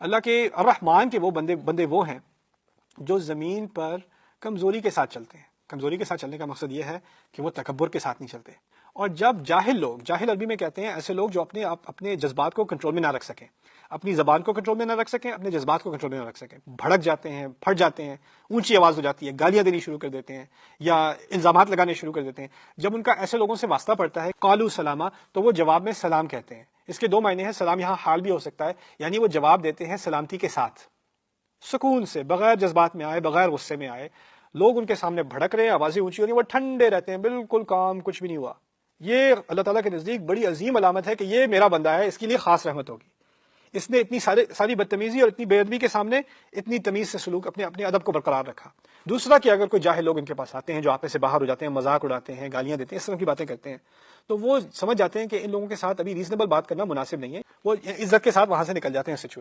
अल्लाह के अर्रहमान के वो बंदे वो हैं जो ज़मीन पर कमज़ोरी के साथ चलते हैं। कमज़ोरी के साथ चलने का मकसद ये है कि वो तकब्बुर के साथ नहीं चलते। और जब जाहिल लोग, जाहिल अरबी में कहते हैं ऐसे लोग जो अपने जज्बात को कंट्रोल में ना रख सकें, अपनी ज़बान को कंट्रोल में ना रख सकें, अपने जज्बात को कंट्रोल में ना रख सकें, भड़क जाते हैं, फट जाते हैं, ऊंची आवाज़ हो जाती है, गालियां देनी शुरू कर देते हैं या इल्ज़ामात लगाने शुरू कर देते हैं। जब उनका ऐसे लोगों से वास्ता पड़ता है कालू सलामा, तो वो जवाब में सलाम कहते हैं। इसके दो मायने हैं। सलाम यहाँ हाल भी हो सकता है, यानी वो जवाब देते हैं सलामती के साथ, सुकून से, बगैर जज्बात में आए, बगैर गुस्से में आए। लोग उनके सामने भड़क रहे हैं, आवाजें ऊंची हो रही, वो ठंडे रहते हैं, बिल्कुल काम, कुछ भी नहीं हुआ। ये अल्लाह ताला के नजदीक बड़ी अजीम अलामत है कि ये मेरा बंदा है, इसके लिए खास रहमत होगी। इसने इतनी सारी बदतमीजी और इतनी बेअदबी के सामने इतनी तमीज से सलूक, अपने अपने अदब को बरकरार रखा। दूसरा कि अगर कोई जाहिल लोग इनके पास आते हैं जो आप में से बाहर हो जाते हैं, मजाक उड़ाते हैं, गालियां देते हैं, इस तरह की बातें करते हैं, तो वो समझ जाते हैं कि इन लोगों के साथ अभी रीजनेबल बात करना मुनासिब नहीं है। वो इज्जत के साथ वहां से निकल जाते हैं सिचुएशन।